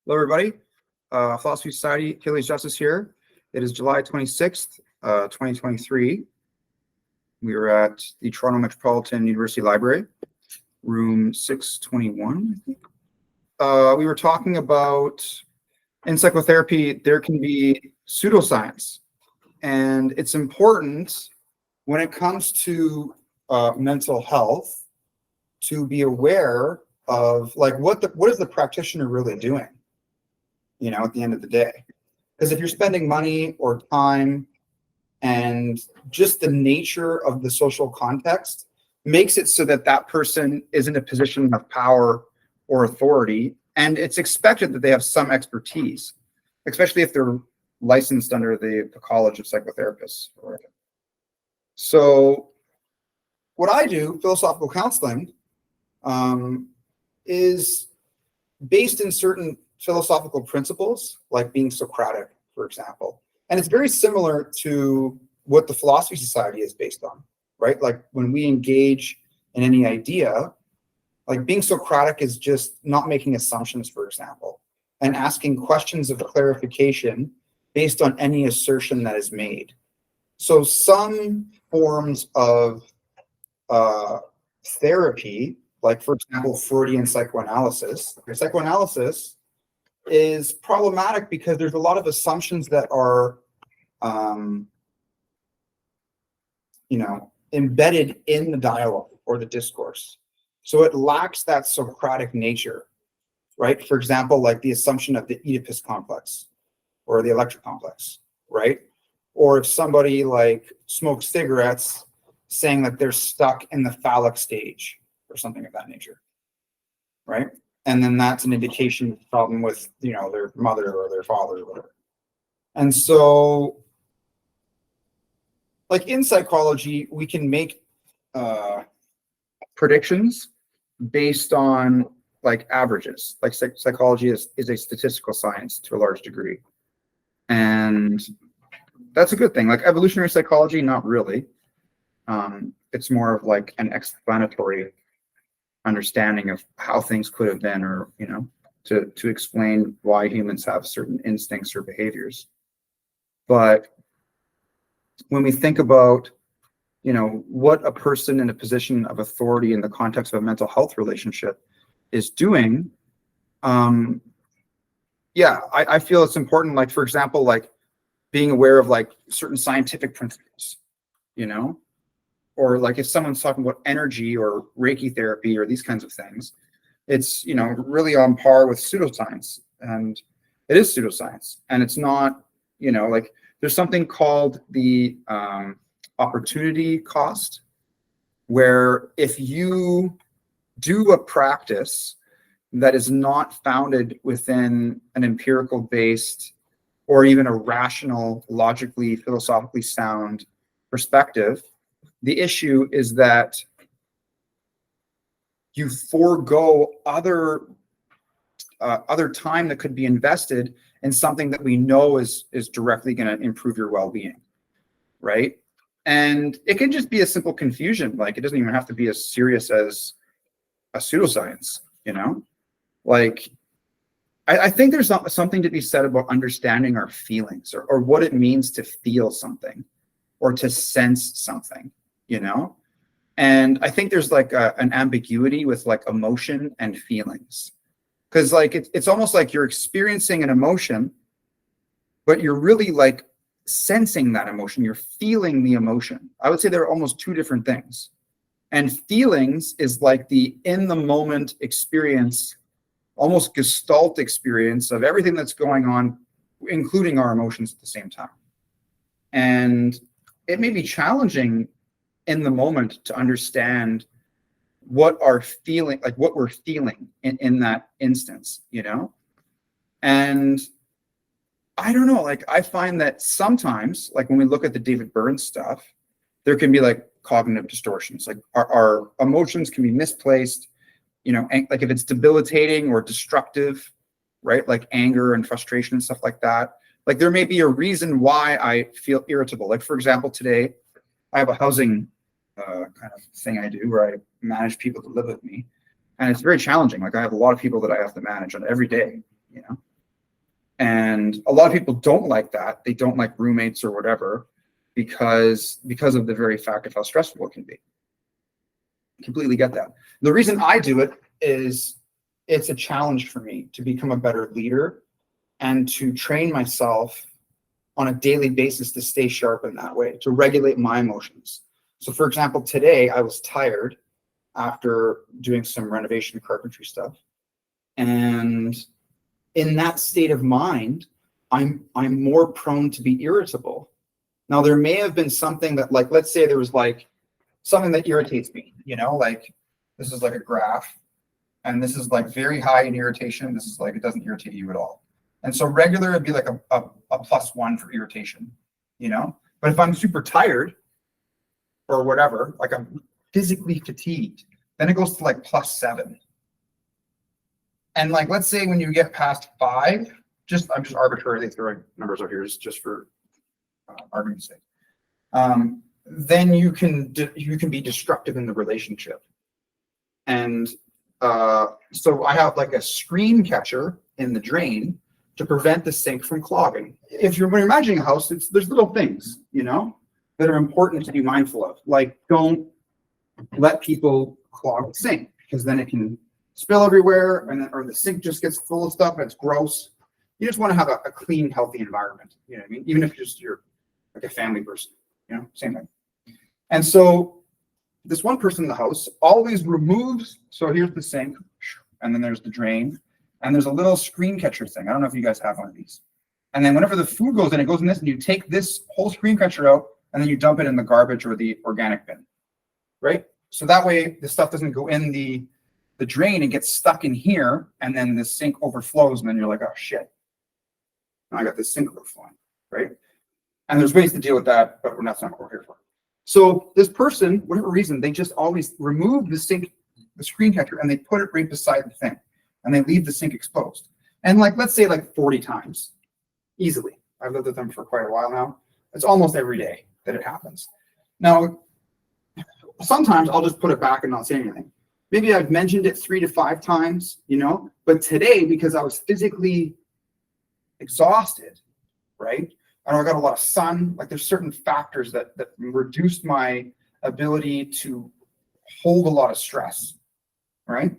Hello, everybody. Philosophy Society, Achilles Justice here. It is July 26th, 2023. We are at the Toronto Metropolitan University Library, room 621, I think. We were talking about, in psychotherapy, there can be pseudoscience. And it's important when it comes to mental health to be aware of what is the practitioner really doing, at the end of the day. Because if you're spending money or time and just the nature of the social context makes it so that that person is in a position of power or authority, and it's expected that they have some expertise, especially if they're licensed under the College of Psychotherapists. So what I do, philosophical counseling, is based in certain philosophical principles, like being Socratic, for example. And it's very similar to what the Philosophy Society is based on, right? Like when we engage in any idea, like being Socratic is just not making assumptions, for example, and asking questions of clarification based on any assertion that is made. So some forms of therapy, like for example, Freudian psychoanalysis. Psychoanalysis is problematic because there's a lot of assumptions that are, embedded in the dialogue or the discourse. So it lacks that Socratic nature, right? For example, like the assumption of the Oedipus complex or the Electra complex, right? Or if somebody like smokes cigarettes, saying that they're stuck in the phallic stage or something of that nature, right? And then that's an indication of problem with, their mother or their father or whatever. And so, like in psychology, we can make predictions based on like averages. Like psychology is a statistical science to a large degree. And that's a good thing. Like evolutionary psychology, not really. It's more of like an explanatory understanding of how things could have been, or to explain why humans have certain instincts or behaviors. But when we think about what a person in a position of authority in the context of a mental health relationship is doing, I feel it's important, like for example, like being aware of like certain scientific principles, or like if someone's talking about energy or Reiki therapy or these kinds of things, it's, really on par with pseudoscience. And it is pseudoscience. And it's not, like there's something called the opportunity cost, where if you do a practice that is not founded within an empirical based or even a rational, logically, philosophically sound perspective, the issue is that you forego other time that could be invested in something that we know is directly going to improve your well-being, right? And it can just be a simple confusion. Like it doesn't even have to be as serious as a pseudoscience, Like I think there's something to be said about understanding our feelings or what it means to feel something or to sense something. And I think there's like an ambiguity with like emotion and feelings, because like it's almost like you're experiencing an emotion, but you're really like sensing that emotion. You're feeling the emotion. I would say they're almost two different things. And feelings is like the in the moment experience, almost gestalt experience of everything that's going on, including our emotions at the same time. And it may be challenging in the moment to understand what we're feeling in that instance, And I don't know, like I find that sometimes, like when we look at the David Burns stuff, there can be like cognitive distortions. Like our emotions can be misplaced, like if it's debilitating or destructive, right? Like anger and frustration and stuff like that. Like there may be a reason why I feel irritable. Like for example, today I have a housing kind of thing I do where I manage people to live with me. And it's very challenging. Like I have a lot of people that I have to manage on every day, And a lot of people don't like that. They don't like roommates or whatever because of the very fact of how stressful it can be. Completely get that. The reason I do it is it's a challenge for me to become a better leader and to train myself on a daily basis to stay sharp in that way, to regulate my emotions. So for example, today I was tired after doing some renovation and carpentry stuff. And in that state of mind, I'm more prone to be irritable. Now there may have been something that, like, let's say there was like something that irritates me, you know, like this is like a graph and this is like very high in irritation. This is like, it doesn't irritate you at all. And so regular would be like a +1 for irritation, you know, but if I'm super tired or whatever, like I'm physically fatigued, then it goes to like +7. And like, let's say when you get past 5, I'm just arbitrarily throwing numbers out here just for argument's sake. Then you can be destructive in the relationship. And so I have like a screen catcher in the drain to prevent the sink from clogging. When you're imagining a house, there's little things, you know, that are important to be mindful of. Like, don't let people clog the sink because then it can spill everywhere, or the sink just gets full of stuff and it's gross. You just want to have a clean, healthy environment. You know what I mean? Even if you're like a family person, you know, same thing. And so this one person in the house always removes. So here's the sink, and then there's the drain, and there's a little screen catcher thing. I don't know if you guys have one of these. And then whenever the food goes in, it goes in this, and you take this whole screen catcher out, and then you dump it in the garbage or the organic bin, right? So that way the stuff doesn't go in the drain and gets stuck in here, and then the sink overflows, and then you're like, oh shit, now I got this sink overflowing, right? And there's ways to deal with that, but that's not what we're here for. So this person, whatever reason, they just always remove the sink, the screen catcher, and they put it right beside the thing, and they leave the sink exposed. And like, let's say like 40 times, easily. I've lived with them for quite a while now. It's almost every day that it happens. Now, sometimes I'll just put it back and not say anything. Maybe I've mentioned it 3 to 5 times, you know, but today, because I was physically exhausted, right? I got a lot of sun. Like, there's certain factors that reduced my ability to hold a lot of stress, right?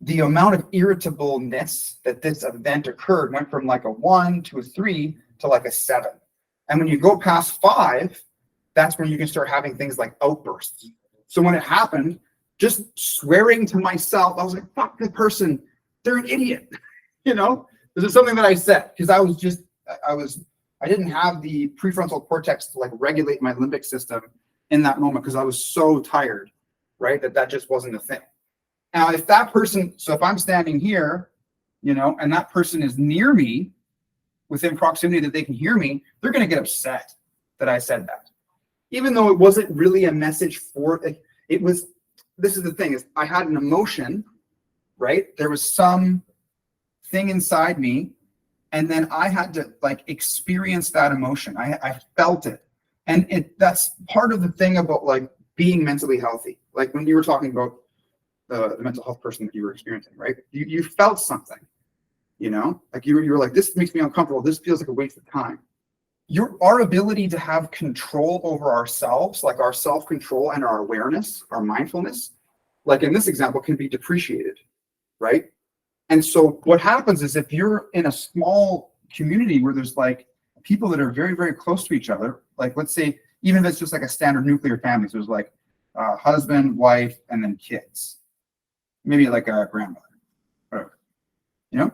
The amount of irritableness that this event occurred went from like a 1 to a 3 to like a 7. And when you go past 5, that's when you can start having things like outbursts. So when it happened, just swearing to myself, I was like, fuck the person, they're an idiot. You know, this is something that I said because I didn't have the prefrontal cortex to like regulate my limbic system in that moment because I was so tired, right? That just wasn't a thing. Now, if that person, so if I'm standing here, you know, and that person is near me within proximity that they can hear me, they're going to get upset that I said that. Even though it wasn't really a message for it was, this is the thing, is I had an emotion, right? There was some thing inside me, and then I had to like experience that emotion. I felt it. And that's part of the thing about like being mentally healthy. Like when you were talking about the mental health person that you were experiencing, right? You felt something, you know, like you were like, this makes me uncomfortable. This feels like a waste of time. Our ability to have control over ourselves, like our self-control and our awareness, our mindfulness, like in this example, can be depreciated, right? And so what happens is if you're in a small community where there's like people that are very, very close to each other, like let's say, even if it's just like a standard nuclear family, so there's like husband, wife, and then kids, maybe like a grandmother, whatever, you know?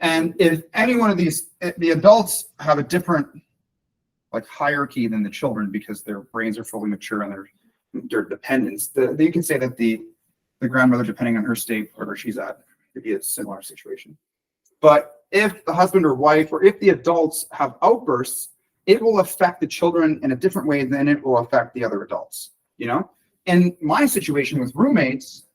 And if any one of these, the adults have a different like hierarchy than the children because their brains are fully mature and their dependents. You can say that the grandmother, depending on her state, wherever she's at, could be a similar situation. But if the husband or wife, or if the adults have outbursts, it will affect the children in a different way than it will affect the other adults, you know? In my situation with roommates,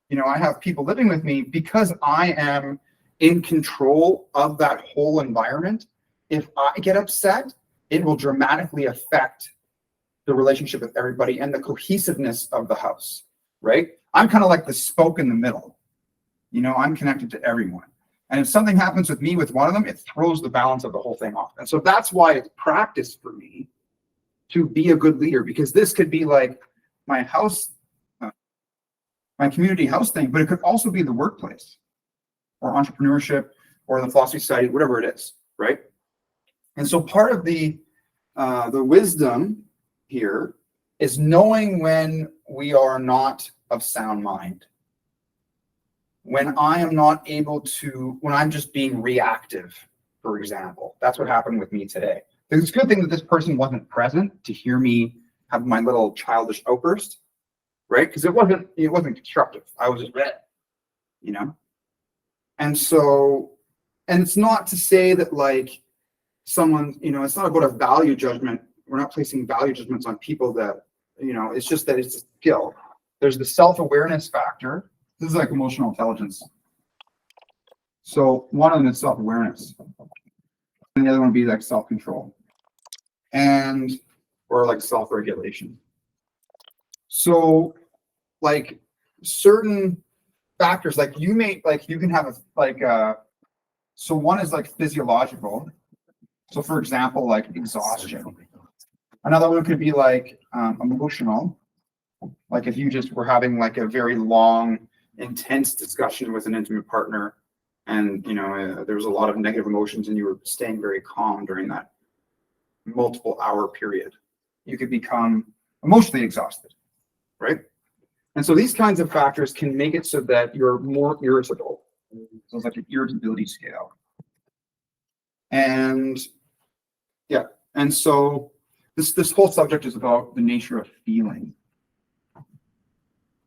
you know, I have people living with me because I am in control of that whole environment. If I get upset, it will dramatically affect the relationship with everybody and the cohesiveness of the house, right? I'm kind of like the spoke in the middle. You know, I'm connected to everyone. And if something happens with me with one of them, it throws the balance of the whole thing off. And so that's why it's practice for me to be a good leader, because this could be like my house, my community house thing, but it could also be the workplace or entrepreneurship or the philosophy society, whatever it is, right? And so part of the wisdom here is knowing when we are not of sound mind. When I am not able to, when I'm just being reactive, for example. That's what happened with me today. It's a good thing that this person wasn't present to hear me have my little childish outburst, right? Because it wasn't constructive. I was just red, you know? And so, and it's not to say that like someone, you know, it's not about a value judgment. We're not placing value judgments on people that, you know, it's just that it's a skill. There's the self-awareness factor. This is like emotional intelligence. So one of them is self-awareness. And the other one would be like self-control. And, or like self-regulation. So like certain factors, like you may, like you can have so one is like physiological. So for example, like exhaustion. Another one could be like emotional. Like if you just were having like a very long, intense discussion with an intimate partner, and you know there was a lot of negative emotions, and you were staying very calm during that multiple hour period, you could become emotionally exhausted, right? And so these kinds of factors can make it so that you're more irritable. So it's like an irritability scale. And yeah, and so this whole subject is about the nature of feeling.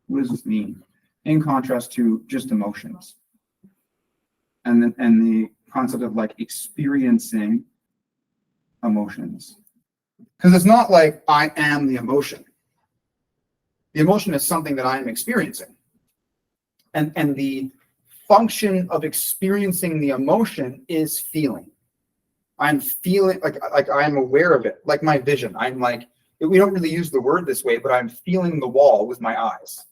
What does this mean? In contrast to just emotions. And the concept of like experiencing emotions. Because it's not like I am the emotion. The emotion is something that I am experiencing. And the function of experiencing the emotion is feeling. I'm feeling like I'm aware of it, like my vision. I'm like, we don't really use the word this way, but I'm feeling the wall with my eyes.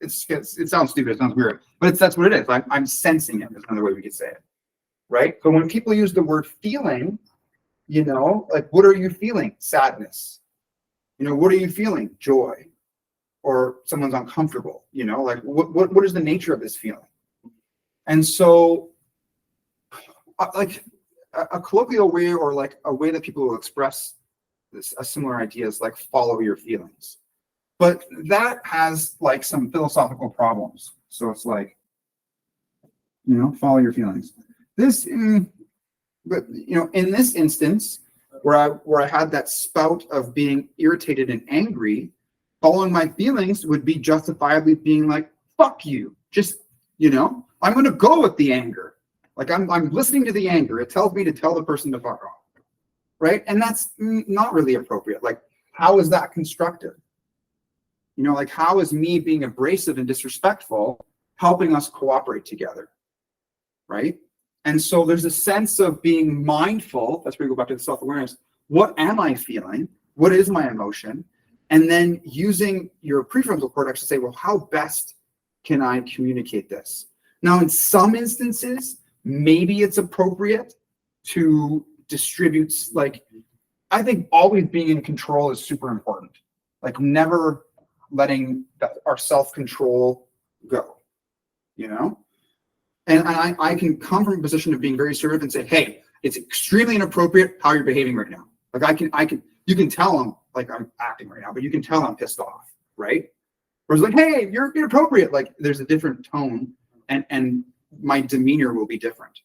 It sounds stupid, it sounds weird, but that's what it is. I'm sensing it, is another way we could say it, right? But when people use the word feeling, you know, like, what are you feeling? Sadness. You know, what are you feeling? Joy. Or someone's uncomfortable, you know, like what is the nature of this feeling? And so like a colloquial way, or like a way that people will express this, a similar idea is like follow your feelings. But that has like some philosophical problems. So it's like, you know, follow your feelings. This, but you know, in this instance, where I had that spout of being irritated and angry, following my feelings would be justifiably being like, fuck you. Just, you know, I'm going to go with the anger. Like I'm listening to the anger. It tells me to tell the person to fuck off. Right. And that's not really appropriate. Like, how is that constructive? You know, like how is me being abrasive and disrespectful helping us cooperate together? Right. And so there's a sense of being mindful. That's where we go back to the self-awareness. What am I feeling? What is my emotion? And then using your prefrontal cortex to say, well, how best can I communicate this? Now, in some instances, maybe it's appropriate to distribute, like, I think always being in control is super important. Like never letting our self-control go, you know? And I can come from a position of being very assertive and say, hey, it's extremely inappropriate how you're behaving right now. Like you can tell them, like I'm acting right now, but you can tell I'm pissed off, right? Whereas like, hey, you're inappropriate. Like there's a different tone, and my demeanor will be different,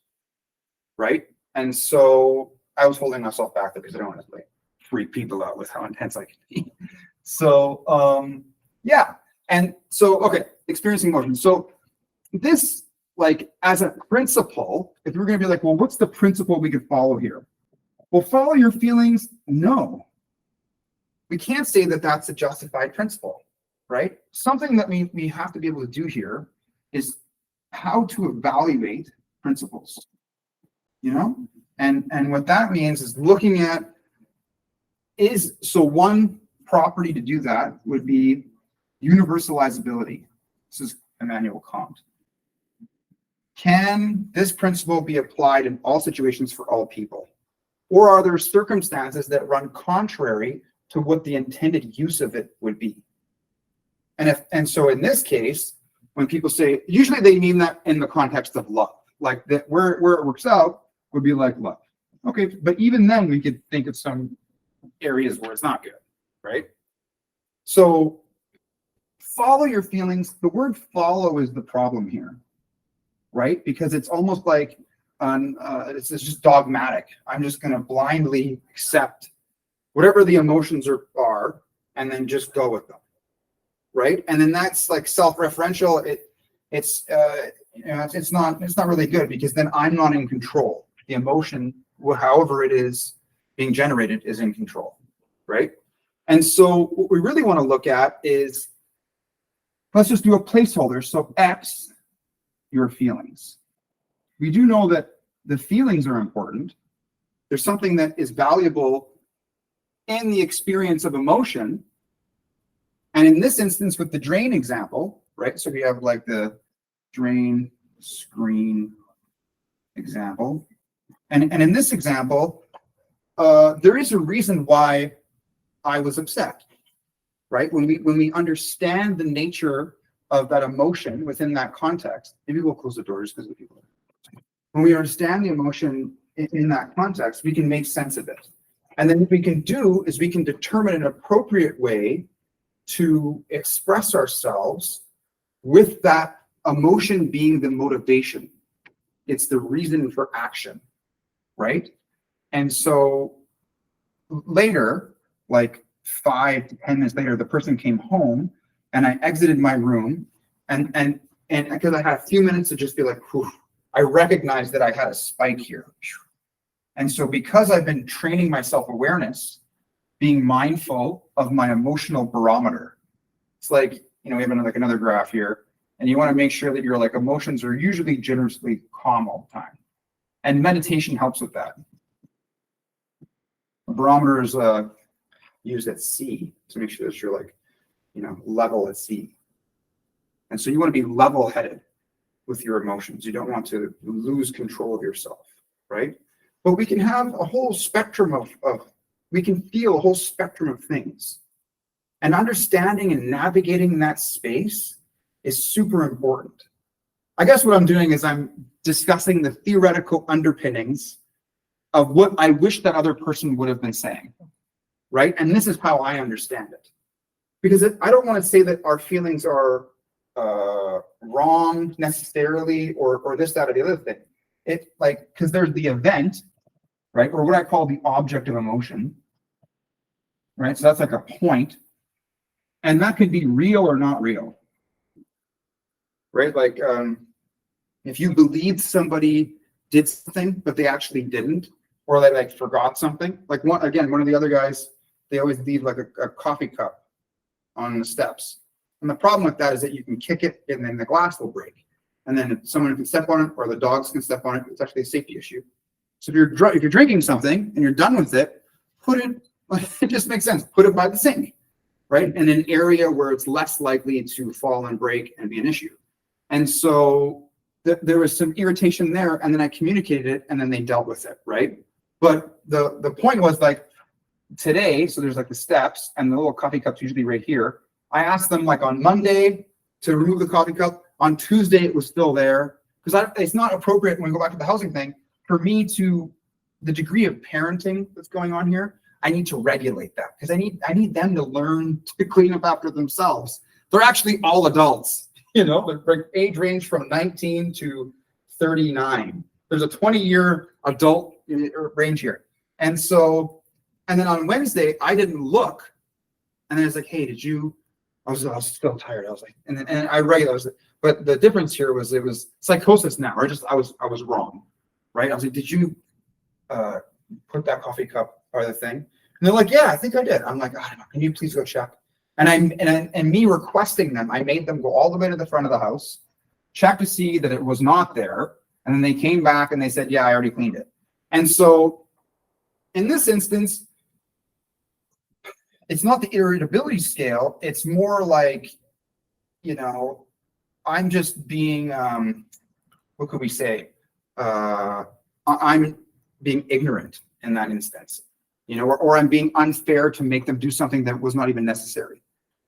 right? And so I was holding myself back because I don't want to like freak people out with how intense I can be. So yeah, and so okay, experiencing emotion. So this, like as a principle, if we're going to be like, well, what's the principle we could follow here? Well, follow your feelings. No. We can't say that that's a justified principle, right? Something that we have to be able to do here is how to evaluate principles, you know? And what that means is looking at so one property to do that would be universalizability. This is Immanuel Kant. can this principle be applied in all situations for all people? Or are there circumstances that run contrary to what the intended use of it would be? And so in this case, when people say, usually they mean that in the context of love, like that where it works out would be like love. Okay, but even then we could think of some areas where it's not good, right? So follow your feelings. The word follow is the problem here, right? Because it's almost like it's just dogmatic. I'm just going to blindly accept whatever the emotions are and then just go with them, right? And then that's like self-referential. It's not really good, because then I'm not in control. The emotion, however it is being generated, is in control, right? And so what we really want to look at is, let's just do a placeholder. So X, your feelings. We do know that the feelings are important. There's something that is valuable in the experience of emotion. And in this instance, with the drain example, right? So we have like the drain screen example. And in this example, there is a reason why I was upset, right? When we understand the nature of that emotion within that context, maybe we'll close the doors because the people are. When we understand the emotion in that context, we can make sense of it. And then what we can do is we can determine an appropriate way to express ourselves with that emotion being the motivation. It's the reason for action, right? And so later, like 5 to 10 minutes later, the person came home and I exited my room, and because I had a few minutes to just be like, whew, I recognized that I had a spike here. And so because I've been training my self-awareness, being mindful of my emotional barometer, it's like, we have another graph here, and you want to make sure that your emotions are usually generously calm all the time. And meditation helps with that. The barometer is used at sea to make sure that you're level at sea. And so you want to be level-headed with your emotions. You don't want to lose control of yourself, right? But we can have a whole spectrum we can feel a whole spectrum of things. And understanding and navigating that space is super important. I guess what I'm doing is I'm discussing the theoretical underpinnings of what I wish that other person would have been saying, right? And this is how I understand it. Because I don't want to say that our feelings are wrong necessarily, or this, that, or the other thing. Because there's the event, right? Or what I call the object of emotion, right? So that's like a point. And that could be real or not real, right? Like if you believed somebody did something, but they actually didn't, or they forgot something. One of the other guys, they always leave a coffee cup on the steps. And the problem with that is that you can kick it and then the glass will break. And then if someone can step on it or the dogs can step on it, it's actually a safety issue. So if you're drinking something and you're done with it, put it, it just makes sense. Put it by the sink, right? In an area where it's less likely to fall and break and be an issue. And so there was some irritation there, and then I communicated it, and then they dealt with it, right? But the point was today, so there's the steps, and the little coffee cup's usually right here. I asked them on Monday to remove the coffee cup. On Tuesday, it was still there, because it's not appropriate when we go back to the housing thing for me to, the degree of parenting that's going on here, I need to regulate that, because I need them to learn to clean up after themselves. They're actually all adults, the age range from 19 to 39. There's a 20-year adult range here. And then on Wednesday, I didn't look. And then I was like, hey, I was still tired. I was like, and I regulated. But the difference here was it was psychosis now, or I was wrong, right? I was like, did you put that coffee cup or the thing? And they're like, yeah, I think I did. I'm like, I don't know. Can you please go check? And me requesting them, I made them go all the way to the front of the house, check to see that it was not there. And then they came back and they said, yeah, I already cleaned it. And so in this instance, it's not the irritability scale. It's more like, I'm just being, what could we say? I'm being ignorant in that instance, you know, or I'm being unfair to make them do something that was not even necessary,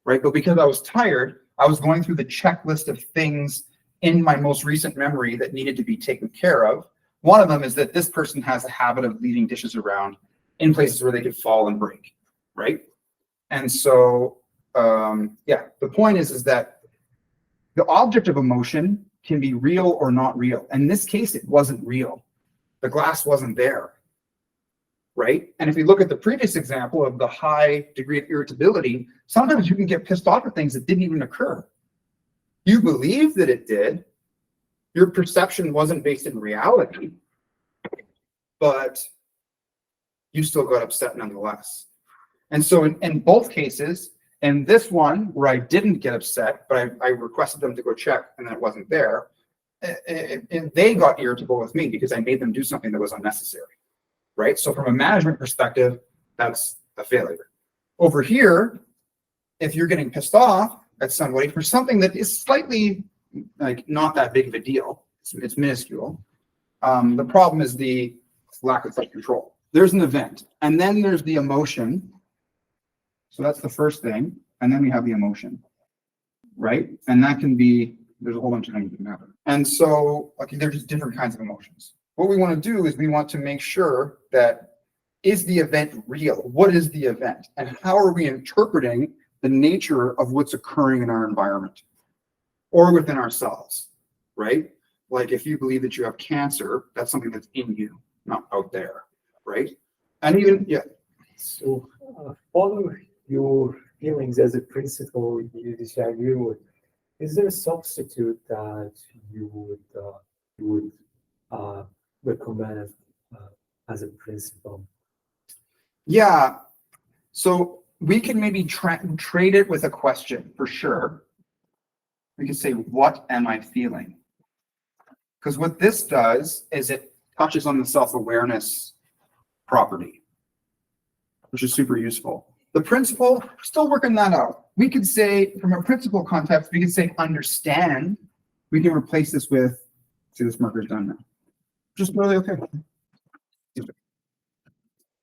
right? But because I was tired, I was going through the checklist of things in my most recent memory that needed to be taken care of. One of them is that this person has a habit of leaving dishes around in places where they could fall and break, right? And so, yeah, the point is that the object of emotion can be real or not real. In this case, it wasn't real. The glass wasn't there, right? And if you look at the previous example of the high degree of irritability, sometimes you can get pissed off at things that didn't even occur. You believe that it did. Your perception wasn't based in reality, but you still got upset nonetheless. And so in both cases, in this one where I didn't get upset, but I requested them to go check and then it wasn't there, and they got irritable with me because I made them do something that was unnecessary, right? So from a management perspective, that's a failure. Over here, if you're getting pissed off at somebody for something that is slightly like not that big of a deal, it's minuscule. The problem is the lack of self-control. There's an event, and then there's the emotion. So that's the first thing, and then we have the emotion, right? And that can be, there's a whole bunch of things that can happen. And so, okay, there's just different kinds of emotions. What we want to do is we want to make sure that, is the event real? What is the event? And how are we interpreting the nature of what's occurring in our environment or within ourselves, right? Like if you believe that you have cancer, that's something that's in you, not out there, right? And even, yeah. So follow your feelings as a principle you disagree with. Is there a substitute that you would recommend as a principle? Yeah. So we can maybe trade it with a question for sure. We can say, what am I feeling? Because what this does is it touches on the self-awareness property, which is super useful. The principle, still working that out. We could say, from a principle context, we could say understand. We can replace this with, see, this marker's done now. Just really okay.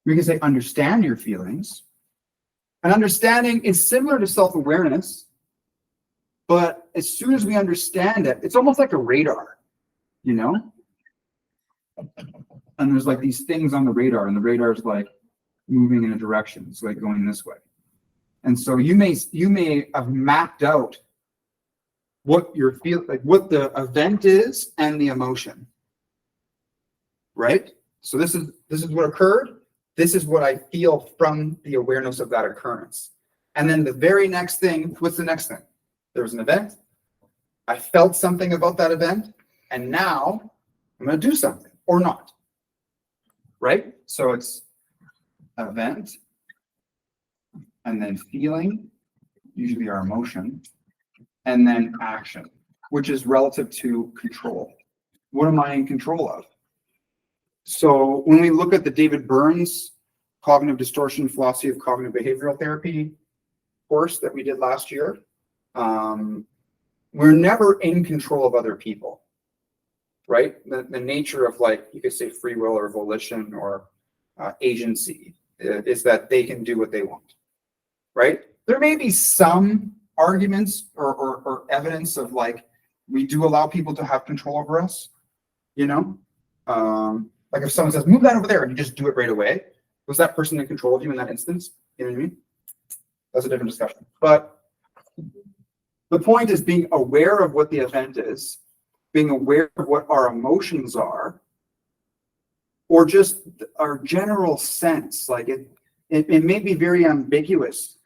We can say understand your feelings. And understanding is similar to self-awareness, but as soon as we understand it, it's almost like a radar, you know? And there's like these things on the radar, and the radar is like moving in a direction. It's like going this way. And so you may have mapped out what you're feeling, like what the event is and the emotion, right? So this is what occurred. This is what I feel from the awareness of that occurrence. And then the very next thing, what's the next thing? There was an event. I felt something about that event, and now I'm going to do something or not, right? So it's event, and then feeling, usually our emotion, and then action, which is relative to control. What am I in control of? So when we look at the David Burns Cognitive Distortion Philosophy of Cognitive Behavioral Therapy course that we did last year, we're never in control of other people, right? The nature of, like, you could say free will or volition or agency is that they can do what they want, right? There may be some arguments or evidence of, like, we do allow people to have control over us, you know? Like if someone says, move that over there, and you just do it right away, was that person in control of you in that instance? You know what I mean? That's a different discussion. But the point is being aware of what the event is, being aware of what our emotions are, or just our general sense. Like it may be very ambiguous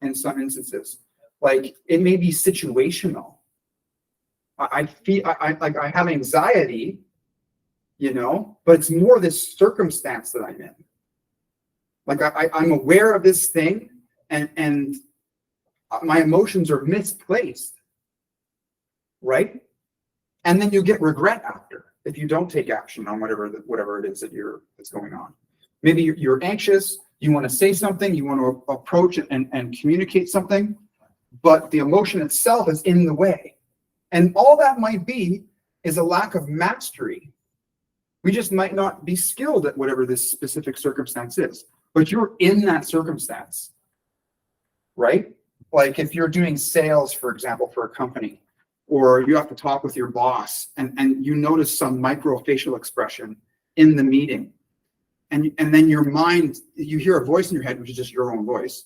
in some instances. Like it may be situational. I feel like I have anxiety, you know, but it's more this circumstance that I'm in. Like I'm aware of this thing, and my emotions are misplaced, right? And then you get regret after if you don't take action on whatever it is that's going on. Maybe you're anxious, you want to say something, you want to approach it and communicate something, but the emotion itself is in the way. And all that might be is a lack of mastery. We just might not be skilled at whatever this specific circumstance is, but you're in that circumstance, right? Like if you're doing sales, for example, for a company, or you have to talk with your boss and you notice some microfacial expression in the meeting, and then your mind, you hear a voice in your head, which is just your own voice,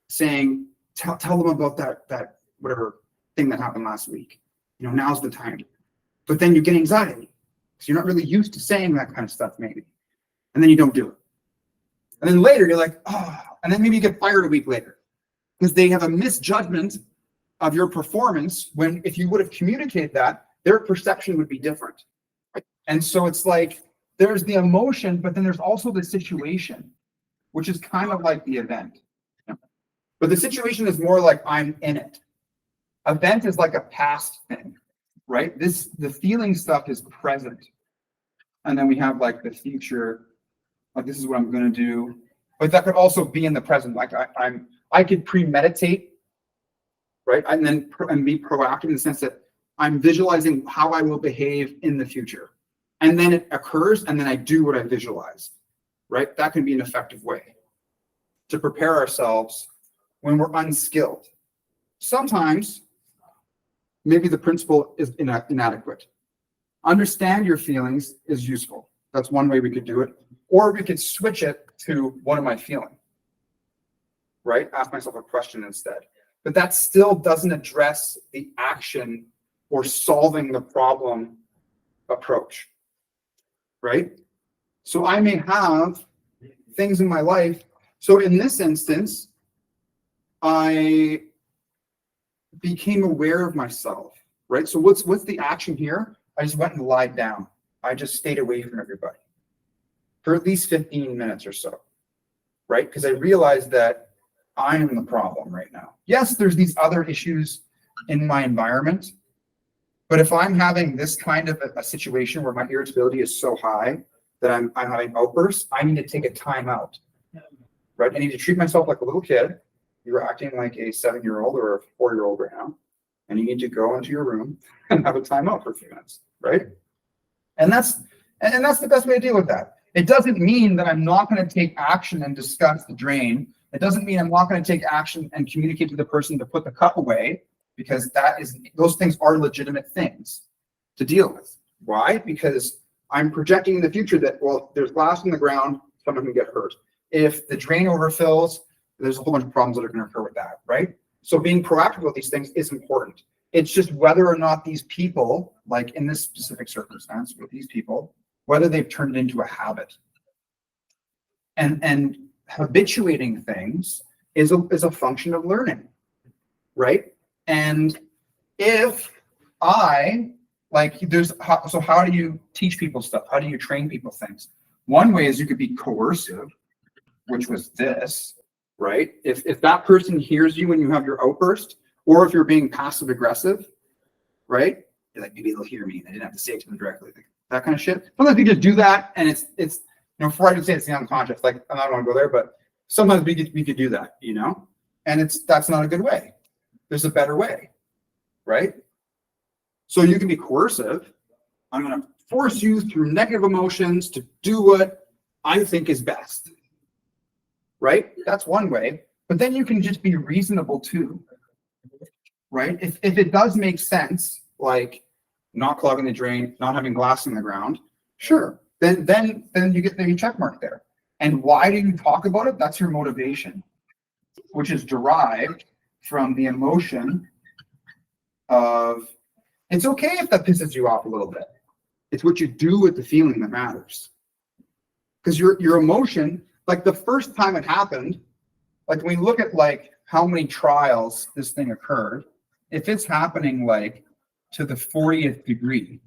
saying, tell them about that whatever thing that happened last week. Now's the time. But then you get anxiety because you're not really used to saying that kind of stuff, maybe. And then you don't do it. And then later you're like, oh, and then maybe you get fired a week later because they have a misjudgment of your performance when if you would have communicated that, their perception would be different. And so it's like, there's the emotion, but then there's also the situation, which is kind of like the event. But the situation is more like I'm in it. Event is like a past thing, right? The feeling stuff is present. And then we have like the future, like this is what I'm going to do. But that could also be in the present. Like I could premeditate, right? And be proactive in the sense that I'm visualizing how I will behave in the future. And then it occurs, and then I do what I visualized, right? That can be an effective way to prepare ourselves when we're unskilled. Sometimes, maybe the principle is inadequate. Understand your feelings is useful. That's one way we could do it. Or we could switch it to, what am I feeling? Right? Ask myself a question instead. But that still doesn't address the action or solving the problem approach. Right? So I may have things in my life. So in this instance, I became aware of myself, right? So what's the action here? I just went and lied down. I just stayed away from everybody for at least 15 minutes or so, right? Because I realized that I am the problem right now. Yes, there's these other issues in my environment, but if I'm having this kind of a situation where my irritability is so high that I'm having outbursts, I need to take a time out, right? I need to treat myself like a little kid. You're acting like a 7-year-old or a 4-year-old right now, and you need to go into your room and have a time out for a few minutes, right? And that's the best way to deal with that. It doesn't mean that I'm not going to take action and discuss the drain. It doesn't mean I'm not going to take action and communicate to the person to put the cup away, because those things are legitimate things to deal with. Why? Because I'm projecting in the future that, well, there's glass on the ground, someone can get hurt. If the drain overfills, there's a whole bunch of problems that are going to occur with that, right? So being proactive with these things is important. It's just whether or not these people, like in this specific circumstance with these people, whether they've turned it into a habit. And habituating things is a function of learning, right? And if so how do you teach people stuff? How do you train people things? One way is you could be coercive, which was this, right? If that person hears you when you have your outburst, or if you're being passive aggressive, right? You're like, maybe they'll hear me and I didn't have to say it to them directly. That kind of shit. Sometimes we just do that, and it's Freud would say it's the unconscious. Like, I don't want to go there, but sometimes we could do that, and that's not a good way. There's a better way, right? So you can be coercive. I'm going to force you through negative emotions to do what I think is best, right? That's one way. But then you can just be reasonable too, right? If it does make sense, like not clogging the drain, not having glass in the ground, sure. Then you get the check mark there. And why do you talk about it? That's your motivation, which is derived from the emotion of, it's okay if that pisses you off a little bit. It's what you do with the feeling that matters. Because your emotion, like the first time it happened, like when we look at like how many trials this thing occurred, if it's happening like to the 40th degree,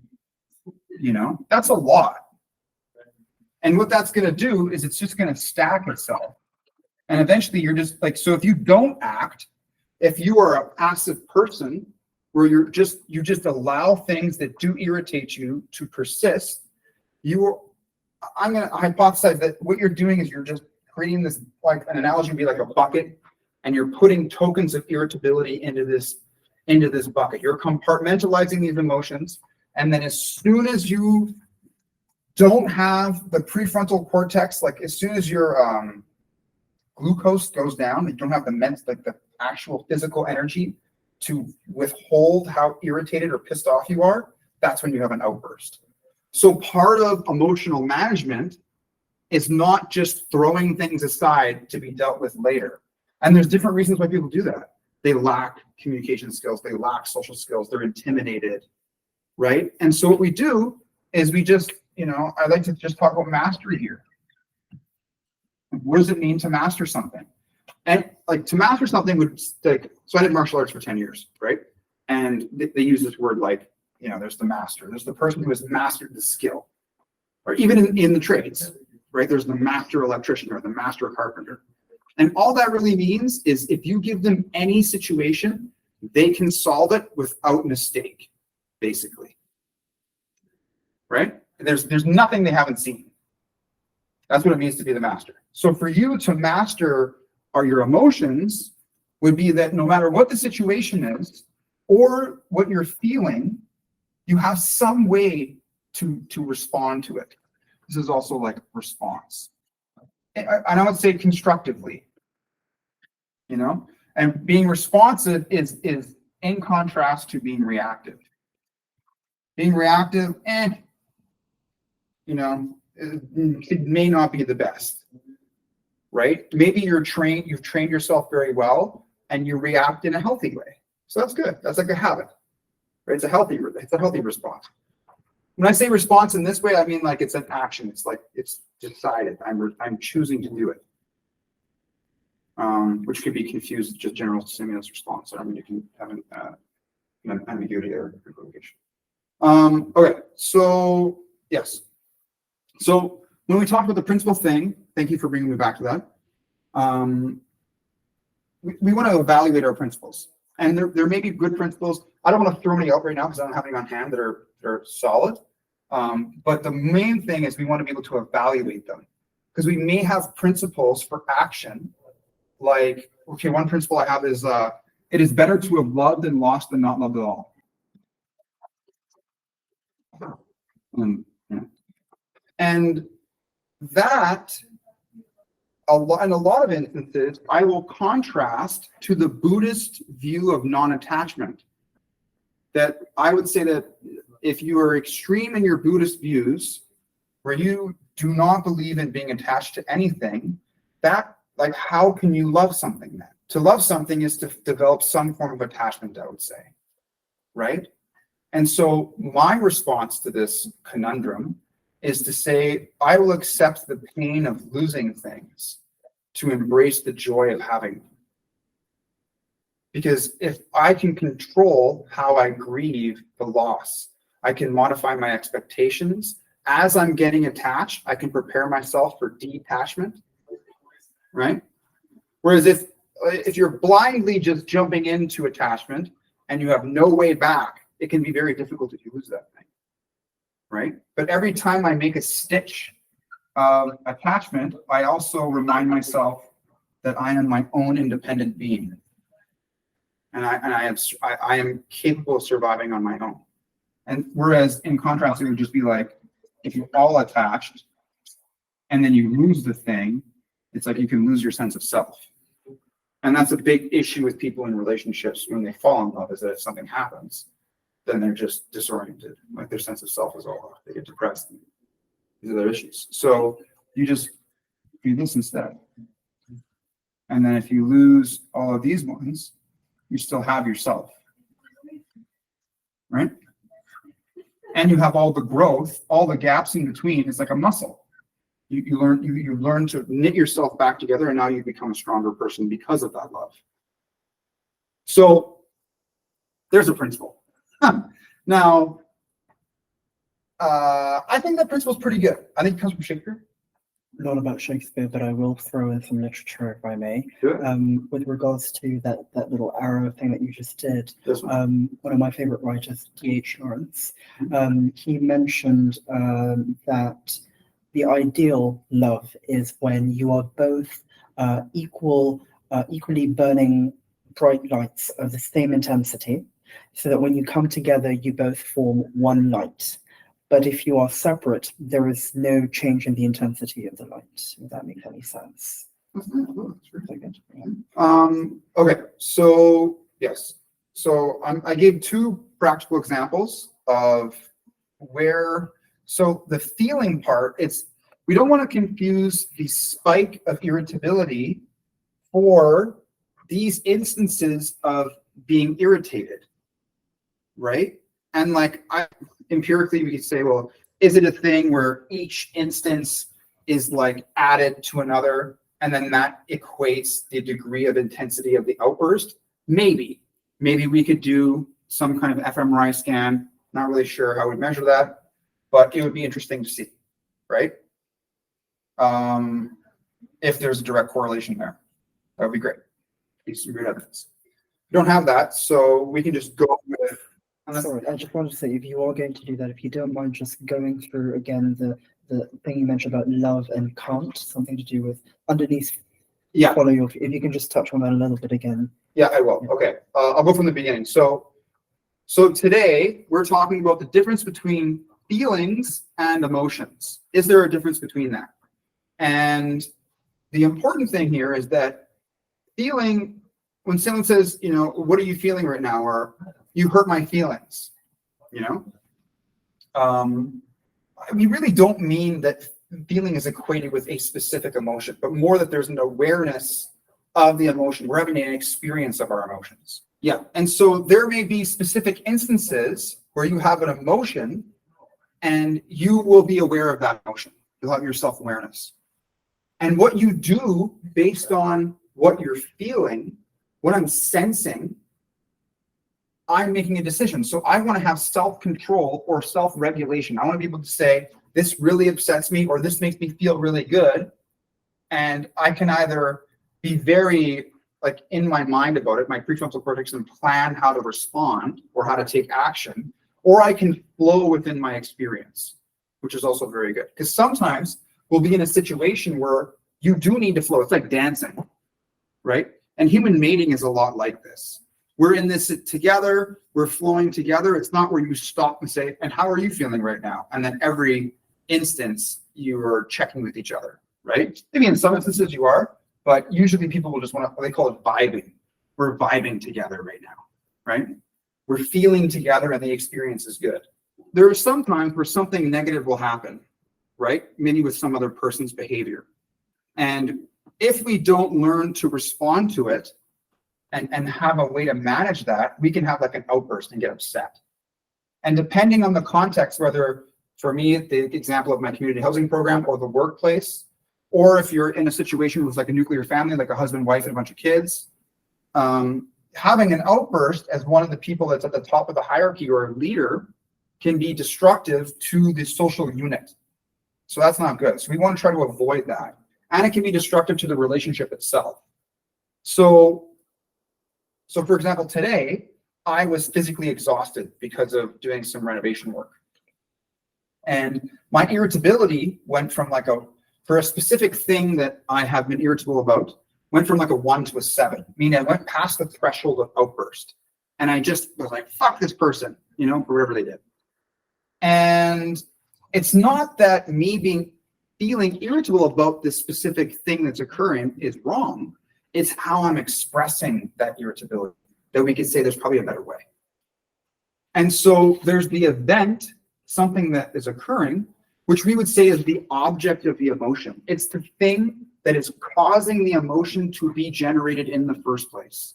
that's a lot. And what that's going to do is it's just going to stack itself. And eventually you're just like, so if you don't act, if you are a passive person where you just allow things that do irritate you to persist, I'm going to hypothesize that what you're doing is you're just creating this, like an analogy would be like a bucket, and you're putting tokens of irritability into this bucket. You're compartmentalizing these emotions, And then as soon as you don't have the prefrontal cortex, like as soon as your glucose goes down, you don't have the actual physical energy to withhold how irritated or pissed off you are, that's when you have an outburst. So part of emotional management is not just throwing things aside to be dealt with later. And there's different reasons why people do that. They lack communication skills, they lack social skills, they're intimidated, right? And so what we do is we just, I like to just talk about mastery here. What does it mean to master something? And like to master something would like, so I did martial arts for 10 years, right? And they use this word like, there's the master, there's the person who has mastered the skill, or even in the trades, right? There's the master electrician or the master carpenter. And all that really means is if you give them any situation, they can solve it without mistake, basically, right? There's nothing they haven't seen. That's what it means to be the master. So for you to master your emotions would be that no matter what the situation is or what you're feeling, you have some way to respond to it. This is also like response. And I would say constructively, and being responsive is in contrast to being reactive. Being reactive, it may not be the best, right? Maybe you've trained yourself very well and you react in a healthy way. So that's good. That's like a habit, right? It's a healthy response. When I say response in this way, I mean like it's an action. It's like it's decided. I'm choosing to do it, which could be confused with just general stimulus response. I mean, you can have an ambiguity there. Okay, so yes. So when we talk about the principal thing, thank you for bringing me back to that. We want to evaluate our principles, and there may be good principles. I don't want to throw any out right now because I don't have any on hand that are solid. But the main thing is we want to be able to evaluate them, because we may have principles for action. Like, okay, one principle I have is it is better to have loved and lost than not loved at all. And that, in a lot of instances, I will contrast to the Buddhist view of non-attachment. That I would say that if you are extreme in your Buddhist views, where you do not believe in being attached to anything, that, like, how can you love something then? To love something is to develop some form of attachment, I would say, right? And so my response to this conundrum is to say, I will accept the pain of losing things to embrace the joy of having them. Because if I can control how I grieve the loss, I can modify my expectations. As I'm getting attached, I can prepare myself for detachment, right? Whereas if you're blindly just jumping into attachment and you have no way back, it can be very difficult if you lose that thing, right? But every time I make a stitch of attachment, I also remind myself that I am my own independent being. And I am capable of surviving on my own. And whereas in contrast, it would just be like, if you're all attached and then you lose the thing, it's like you can lose your sense of self. And that's a big issue with people in relationships when they fall in love, is that if something happens, then they're just disoriented. Like their sense of self is all off. They get depressed. These are their issues. So you do this instead. And then if you lose all of these ones, you still have yourself, right? And you have all the growth, all the gaps in between. It's like a muscle. You learn to knit yourself back together, and now you become a stronger person because of that love. So there's a principle. Now, I think that principle is pretty good. I think it comes from Shakespeare. Not about Shakespeare, but I will throw in some literature if I may. Sure. With regards to that little arrow thing that you just did, This one. one of my favorite writers, D.H. Lawrence, he mentioned that the ideal love is when you are both equally burning bright lights of the same intensity, so that when you come together, you both form one light. But if you are separate, there is no change in the intensity of the light. If that makes any sense. Very good. Yeah. Okay, so yes. So I gave two practical examples of where, so the feeling part, we don't want to confuse the spike of irritability for these instances of being irritated, right? And like empirically, we could say, well, is it a thing where each instance is like added to another, and then that equates the degree of intensity of the outburst? Maybe we could do some kind of fMRI scan. Not really sure how we'd measure that, but it would be interesting to see, right? If there's a direct correlation there, that would be great. Be some good evidence. We don't have that, so we can just go with. Sorry, I just wanted to say, if you are going to do that, if you don't mind just going through again the thing you mentioned about love and can't, something to do with underneath. Yeah. Follow your. If you can just touch on that a little bit again. Yeah, I will. Okay, I'll go from the beginning. So today we're talking about the difference between feelings and emotions. Is there a difference between that? And the important thing here is that feeling, when someone says, you know, what are you feeling right now? Or you hurt my feelings, you know? We really don't mean that feeling is equated with a specific emotion, but more that there's an awareness of the emotion. We're having an experience of our emotions. Yeah. And so there may be specific instances where you have an emotion and you will be aware of that emotion. You'll have your self-awareness. And what you do based on what you're feeling, what I'm sensing, I'm making a decision. So I want to have self-control or self-regulation. I want to be able to say, this really upsets me or this makes me feel really good. And I can either be very like in my mind about it, my prefrontal cortex, and plan how to respond or how to take action, or I can flow within my experience, which is also very good. Because sometimes we'll be in a situation where you do need to flow. It's like dancing, right? And human mating is a lot like this. We're in this together, we're flowing together. It's not where you stop and say, and how are you feeling right now? And then every instance you are checking with each other, right? Maybe in some instances you are, but usually people will just want to, they call it vibing. We're vibing together right now, right? We're feeling together and the experience is good. There are some times where something negative will happen, right? Maybe with some other person's behavior. And if we don't learn to respond to it and have a way to manage that, we can have like an outburst and get upset. And depending on the context, whether for me, the example of my community housing program or the workplace, or if you're in a situation with like a nuclear family, like a husband, wife, and a bunch of kids, having an outburst as one of the people that's at the top of the hierarchy or a leader can be destructive to the social unit. So that's not good. So we want to try to avoid that. And it can be destructive to the relationship itself. So for example, today, I was physically exhausted because of doing some renovation work. And my irritability went from like for a specific thing that I have been irritable about, went from like a 1 to a 7, meaning I went past the threshold of outburst. And I just was like, fuck this person, you know, for whatever they did. And it's not that me feeling irritable about this specific thing that's occurring is wrong. It's how I'm expressing that irritability that we could say there's probably a better way. And so there's the event, something that is occurring, which we would say is the object of the emotion. It's the thing that is causing the emotion to be generated in the first place.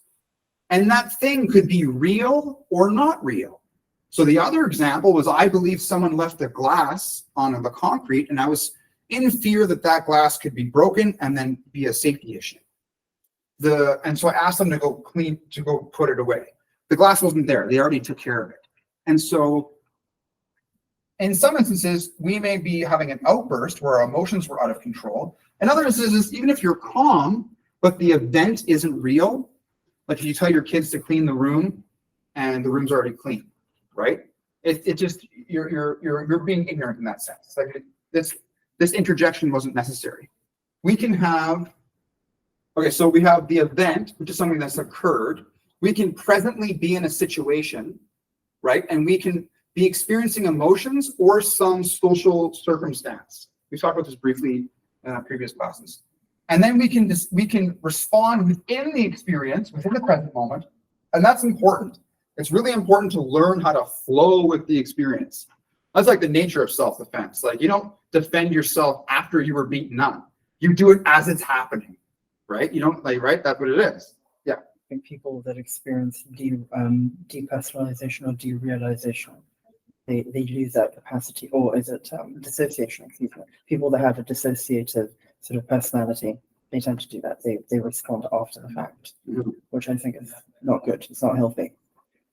And that thing could be real or not real. So the other example was, I believe someone left a glass on the concrete, and I was in fear that that glass could be broken and then be a safety issue. And so I asked them to go put it away. The glass wasn't there. They already took care of it. And so in some instances, we may be having an outburst where our emotions were out of control. In other instances, even if you're calm, but the event isn't real, like if you tell your kids to clean the room and the room's already clean, right? It just, you're being ignorant in that sense. It's like this interjection wasn't necessary. We can have, okay, so we have the event, which is something that's occurred. We can presently be in a situation, right? And we can be experiencing emotions or some social circumstance. We talked about this briefly in previous classes. And then we can respond within the experience, within the present moment. And that's important. It's really important to learn how to flow with the experience. That's like the nature of self-defense. Like, you don't defend yourself after you were beaten up. You do it as it's happening, right? You don't like, right? That's what it is. Yeah. I think people that experience depersonalization or derealization, they lose that capacity, or is it dissociation? Excuse me. People that have a dissociative sort of personality, they tend to do that. They respond after the fact, which I think is not good. It's not healthy.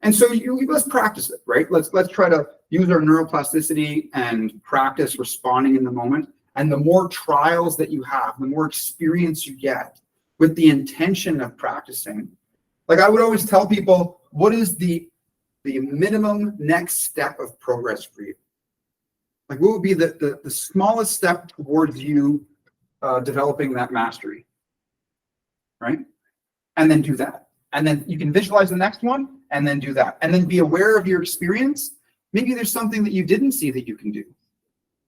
And so let's practice it, right? Let's try to use our neuroplasticity and practice responding in the moment. And the more trials that you have, the more experience you get with the intention of practicing. Like I would always tell people, what is the minimum next step of progress for you? Like what would be the smallest step towards you developing that mastery, right? And then do that. And then you can visualize the next one and then do that. And then be aware of your experience. Maybe there's something that you didn't see that you can do,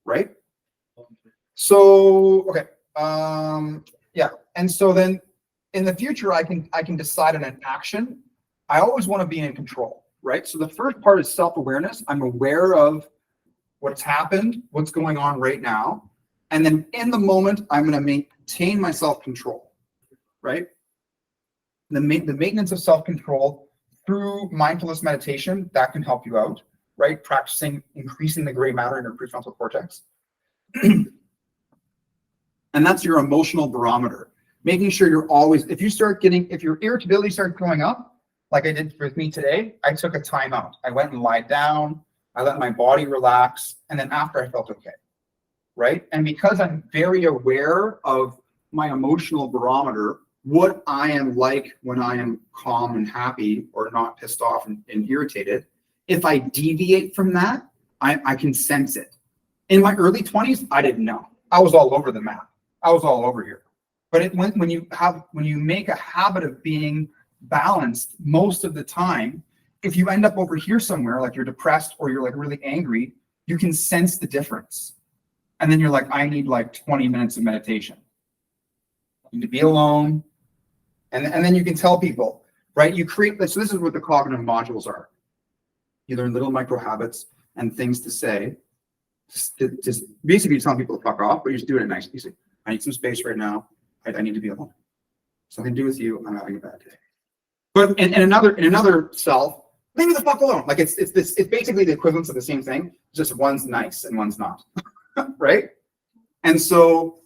right? So, okay. Yeah. And so then in the future, I can decide on an action. I always want to be in control, right? So the first part is self-awareness. I'm aware of what's happened, what's going on right now. And then in the moment, I'm going to maintain my self-control, right? The maintenance of self-control through mindfulness meditation, that can help you out, right? Practicing increasing the gray matter in your prefrontal cortex. And that's your emotional barometer. Making sure you're always, if your irritability starts going up, like I did with me today, I took a time out. I went and lied down. I let my body relax. And then after I felt okay, right? And because I'm very aware of my emotional barometer, what I am like when I am calm and happy or not pissed off and irritated, if I deviate from that, I can sense it. In my early 20s, I didn't know. I was all over the map. I was all over here. But when you make a habit of being balanced most of the time, if you end up over here somewhere, like you're depressed or you're like really angry, you can sense the difference. And then you're like, I need like 20 minutes of meditation. I need to be alone. And then you can tell people, right? You create, so this is what the cognitive modules are. You learn little micro habits and things to say. Just basically telling people to fuck off, but you just do it at nice. You say, I need some space right now. I need to be alone. Something to do with you. I'm having a bad day. But in another self, leave me the fuck alone. Like it's basically the equivalence of the same thing. Just one's nice and one's not, right? And so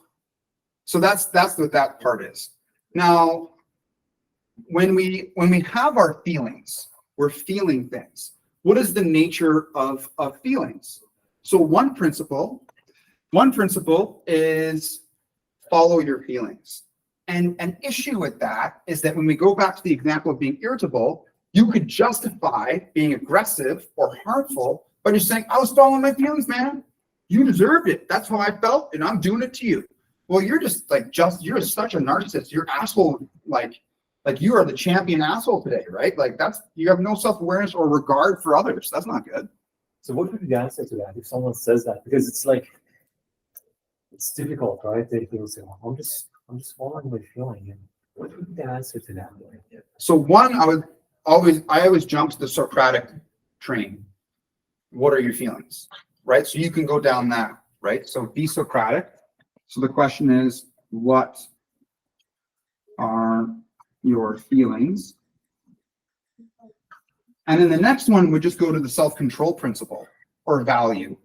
that's what that part is. Now, when we have our feelings, we're feeling things. What is the nature of feelings? So one principle is follow your feelings. And an issue with that is that when we go back to the example of being irritable, you could justify being aggressive or harmful by just saying, I was following my feelings, man. You deserved it. That's how I felt, and I'm doing it to you. Well, you're just you're such a narcissist. You're asshole, like you are the champion asshole today, right? Like you have no self-awareness or regard for others. That's not good. So what would be the answer to that if someone says that? Because it's like, it's difficult, right? They will say, well, I'm just following my feeling. And what would be the answer to that? So one, I always jump to the Socratic train. What are your feelings, right? So you can go down that, right? So be Socratic. So the question is, what are your feelings? And then the next one would just go to the self-control principle or value,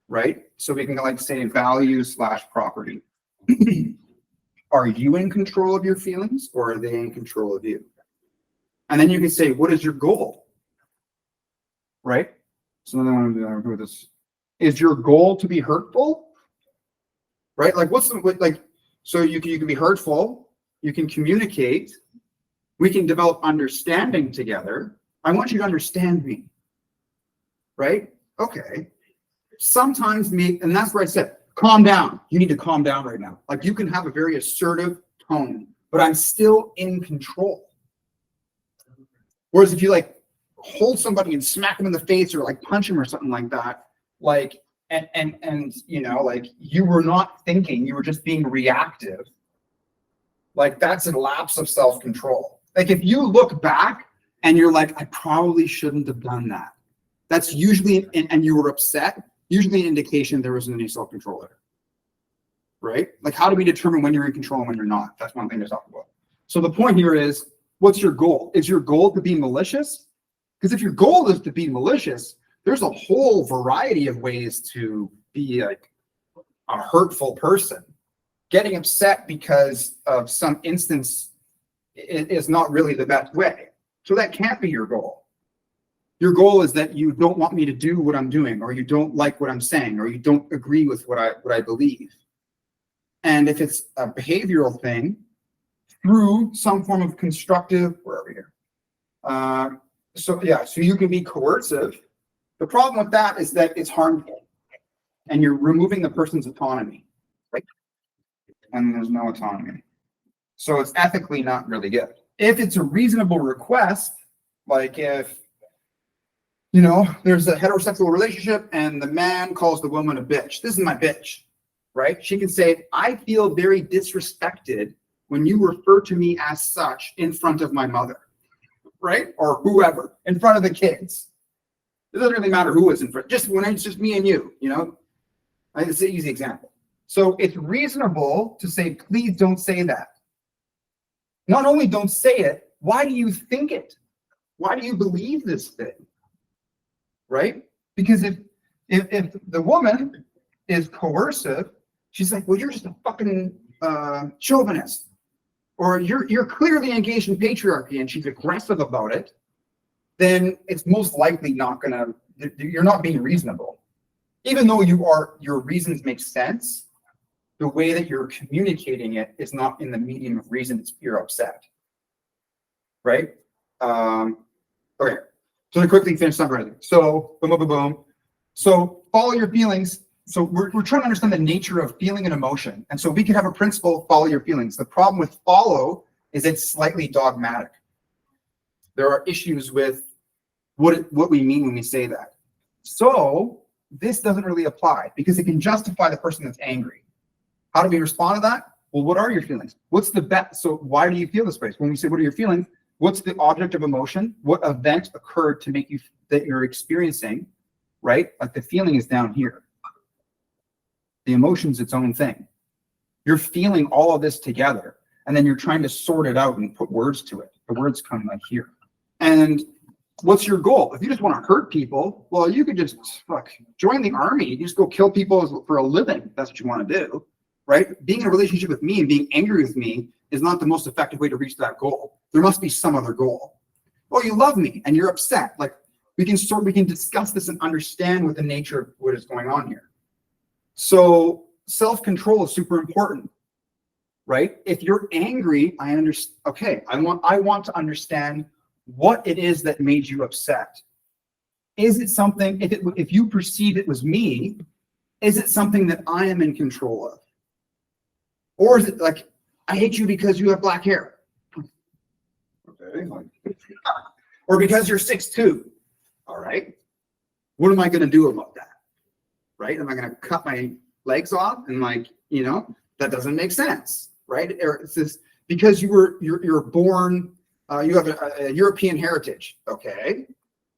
right? So we can like say value/property. Are you in control of your feelings or are they in control of you? And then you can say, what is your goal? Right? So then I want to do this. Is your goal to be hurtful? Right? Like so you can be hurtful, you can communicate, we can develop understanding together. I want you to understand me. Right? Okay. Sometimes and that's where I said, calm down. You need to calm down right now. Like you can have a very assertive tone, but I'm still in control. Whereas if you like hold somebody and smack them in the face or like punch them or something like that, like, and you know, like you were not thinking, you were just being reactive. Like that's a lapse of self-control. Like if you look back and you're like, I probably shouldn't have done that. That's usually, and you were upset, usually an indication there wasn't any self-control there. Right? Like how do we determine when you're in control and when you're not? That's one thing to talk about. So the point here is, what's your goal? Is your goal to be malicious? Because if your goal is to be malicious, there's a whole variety of ways to be like a hurtful person. Getting upset because of some instance is not really the best way. So that can't be your goal. Your goal is that you don't want me to do what I'm doing, or you don't like what I'm saying, or you don't agree with what I believe. And if it's a behavioral thing, through some form of constructive, where are we here? So you can be coercive. The problem with that is that it's harmful, and you're removing the person's autonomy, right? And there's no autonomy. So it's ethically not really good. If it's a reasonable request, like if, you know, there's a heterosexual relationship and the man calls the woman a bitch. This is my bitch, right? She can say, I feel very disrespected when you refer to me as such in front of my mother, right? Or whoever, in front of the kids. It doesn't really matter who is in front, just when it's just me and you, you know? It's an easy example. So it's reasonable to say, please don't say that. Not only don't say it, why do you think it? Why do you believe this thing? Right? Because if the woman is coercive, she's like, well, you're just a fucking chauvinist. Or you're clearly engaged in patriarchy, and she's aggressive about it, then it's most likely not gonna, you're not being reasonable. Even though your reasons make sense, the way that you're communicating it is not in the medium of reason. You're upset, right? Okay, so to quickly finish summarizing. So boom, boom, boom, boom. So follow your feelings. So we're trying to understand the nature of feeling and emotion. And so we can have a principle, follow your feelings. The problem with follow is it's slightly dogmatic. There are issues with what we mean when we say that. So this doesn't really apply because it can justify the person that's angry. How do we respond to that? Well, what are your feelings? What's the best? So why do you feel this way? When we say, what are your feelings? What's the object of emotion? What event occurred to make you that you're experiencing, right? Like the feeling is down here. The emotion's its own thing. You're feeling all of this together, and then you're trying to sort it out and put words to it. The words come like here. And what's your goal? If you just want to hurt people, well, you could just join the army. You just go kill people for a living. If that's what you want to do, right? Being in a relationship with me and being angry with me is not the most effective way to reach that goal. There must be some other goal. Oh, you love me and you're upset. Like we can discuss this and understand what the nature of what is going on here. So self-control is super important, right? If you're angry, I understand. Okay, I want to understand what it is that made you upset. Is it something? If you perceive it was me, is it something that I am in control of, or is it like I hate you because you have black hair? Okay, or because you're 6'2". All right, what am I going to do about that? Right? Am I going to cut my legs off? And that doesn't make sense, right? Or it's this because you're born, you have a European heritage. Okay,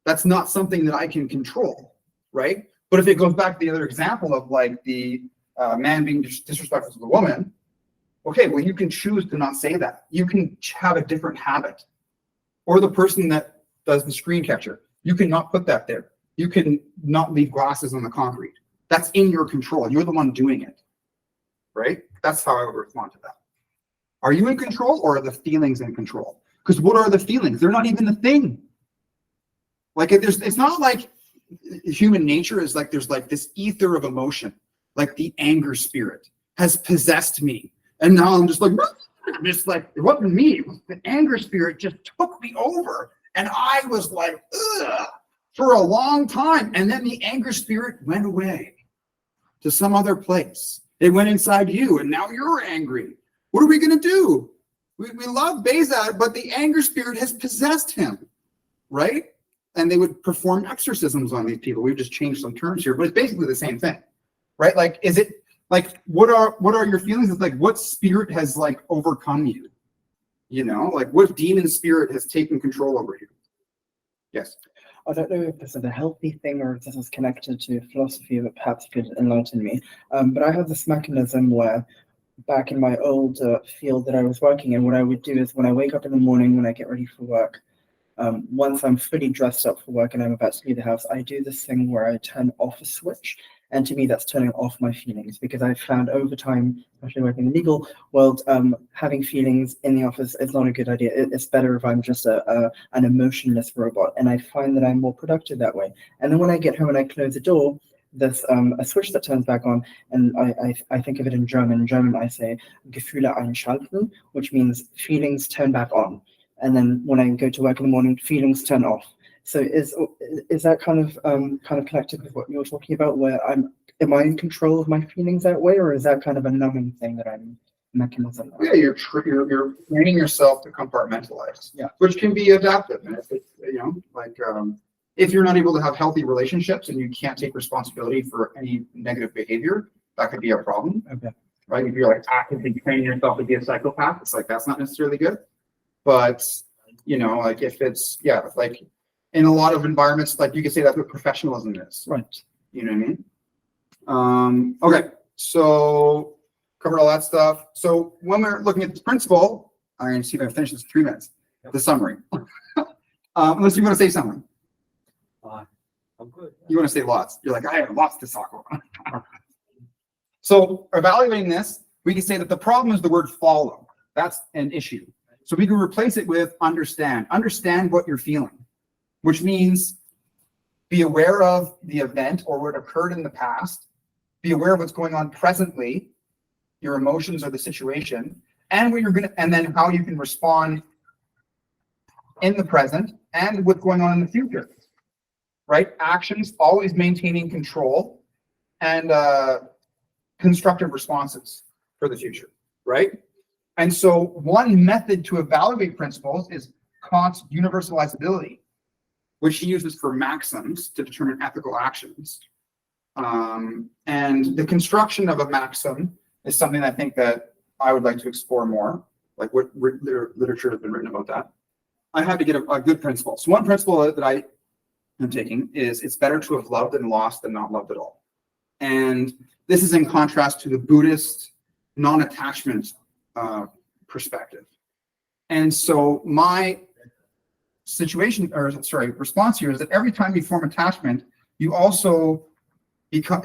that's not something that I can control, right? But if it goes back to the other example of like the man being disrespectful to the woman, okay, well you can choose to not say that. You can have a different habit, or the person that does the screen capture, you can not put that there. You can not leave glasses on the concrete. That's in your control. You're the one doing it, right? That's how I would respond to that. Are you in control, or are the feelings in control? Because what are the feelings? They're not even the thing. Like it's not like human nature is like there's like this ether of emotion, like the anger spirit has possessed me, and now I'm just like it wasn't me. The anger spirit just took me over, and I was like, ugh, for a long time, and then the anger spirit went away to some other place. It went inside you, and now you're angry. What are we going to do? We love Bezad, but the anger spirit has possessed him. right? And they would perform exorcisms on these people. We've just changed some terms here, but it's basically the same thing, right? Like, is it like, what are your feelings? It's like, what spirit has like overcome you? You know, like what demon spirit has taken control over you? Yes. I don't know if this is a healthy thing or if this is connected to philosophy, but perhaps you could enlighten me. But I have this mechanism where back in my old field that I was working in, what I would do is when I wake up in the morning, when I get ready for work, once I'm fully dressed up for work and I'm about to leave the house, I do this thing where I turn off a switch. And to me, that's turning off my feelings, because I've found over time, especially working in the legal world, having feelings in the office is not a good idea. It's better if I'm just an emotionless robot. And I find that I'm more productive that way. And then when I get home and I close the door, there's a switch that turns back on, and I think of it in German. In German, I say Gefühle einschalten, which means feelings turn back on. And then when I go to work in the morning, feelings turn off. So is that kind of connected with what you're talking about, where am I in control of my feelings that way, or is that kind of a numbing thing that I'm mechanism? Yeah, you're training yourself to compartmentalize. Yeah. Which can be adaptive. And if it's, you know, like if you're not able to have healthy relationships and you can't take responsibility for any negative behavior, that could be a problem. Okay. Right? If you're like actively training yourself to be a psychopath, it's like that's not necessarily good. But you know, like if it's like in a lot of environments, like you could say that's what professionalism is. Right. You know what I mean? Okay, so covered all that stuff. So when we're looking at this principle, I'm going to see if I finish this in 3 minutes. The summary. Unless you want to say something. I'm good. You want to say lots. You're like, I have lots to talk about. So evaluating this, we can say that the problem is the word follow. That's an issue. So we can replace it with understand. Understand what you're feeling, which means be aware of the event or what occurred in the past. Be aware of what's going on presently, your emotions or the situation, and what you're gonna, and then how you can respond in the present and what's going on in the future. Right? Actions, always maintaining control and constructive responses for the future. Right? And so one method to evaluate principles is Kant's universalizability, which he uses for maxims to determine ethical actions. And the construction of a maxim is something I think that I would like to explore more, like what literature has been written about that. I had to get a good principle. So one principle that I am taking is it's better to have loved and lost than not loved at all. And this is in contrast to the Buddhist non-attachment perspective. And so my response here is that every time you form attachment, you also become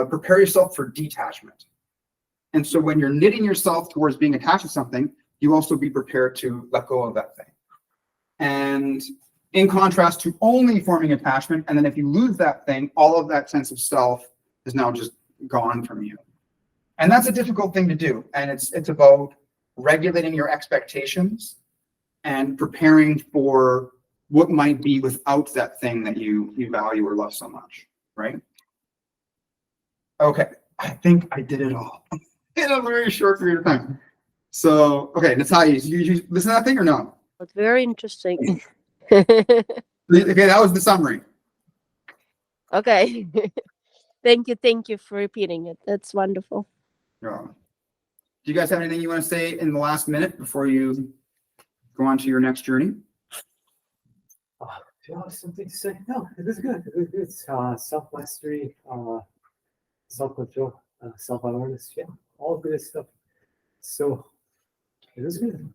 prepare yourself for detachment. And so when you're knitting yourself towards being attached to something, you also be prepared to let go of that thing. And in contrast to only forming attachment, and then if you lose that thing, all of that sense of self is now just gone from you. And that's a difficult thing to do. And it's about regulating your expectations and preparing for what might be without that thing that you value or love so much, right? Okay, I think I did it all in a very short period of time. So, okay, Natalia, you listen to that thing or no? It's very interesting. Okay, that was the summary. Okay. Thank you for repeating it. That's wonderful. Yeah. Do you guys have anything you want to say in the last minute before you go on to your next journey? Do you have something to say? No, it was good. It's self-mastery, self-control, self-awareness. Yeah, all good stuff. So it was good.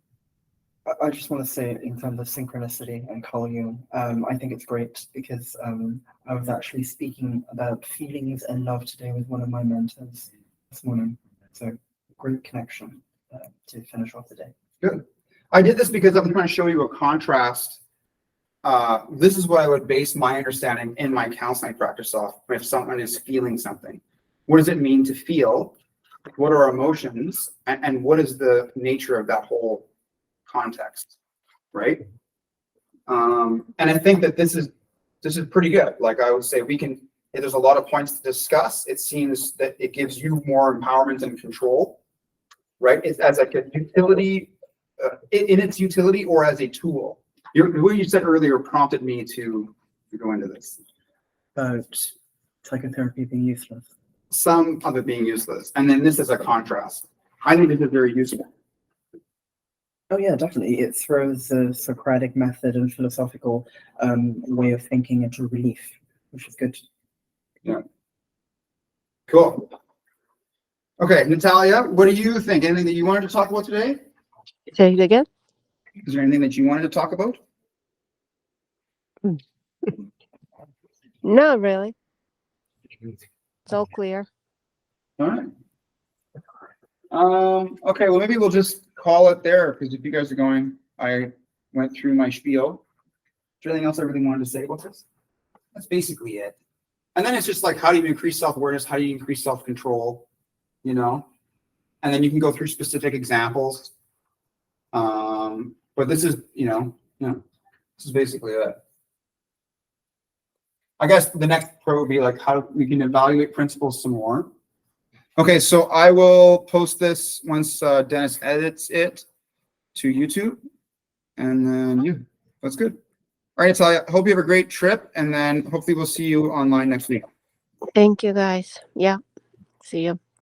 I just want to say in terms of synchronicity and Carl Jung, I think it's great because I was actually speaking about feelings and love today with one of my mentors this morning. So great connection to finish off the day. Good. I did this because I'm trying to show you a contrast. This is what I would base my understanding in my counseling practice off if someone is feeling something. What does it mean to feel? What are our emotions? And what is the nature of that whole context, right? And I think that this is pretty good. Like I would say if there's a lot of points to discuss, it seems that it gives you more empowerment and control, right? It's as like a utility, in its utility or as a tool, what you said earlier prompted me to go into this. About psychotherapy being useless. Some of it being useless, and then this is a contrast. I think this is very useful. Oh yeah, definitely. It throws the Socratic method and philosophical way of thinking into relief, which is good. Cool. Okay, Natalia, what do you think? Anything that you wanted to talk about today? Say it again. Is there anything that you wanted to talk about? Not really. It's all clear. All right. Okay, well, maybe we'll just call it there, because if you guys are going, I went through my spiel. Is there anything else I really wanted to say about this? That's basically it. And then it's just like, how do you increase self-awareness? How do you increase self-control? You know? And then you can go through specific examples. But this is, this is basically it. I guess the next part would be like how we can evaluate principles some more. Okay, so I will post this once Dennis edits it to YouTube, and then that's good. All right, Natalia, hope you have a great trip, and then hopefully we'll see you online next week. Thank you, guys. Yeah. See you.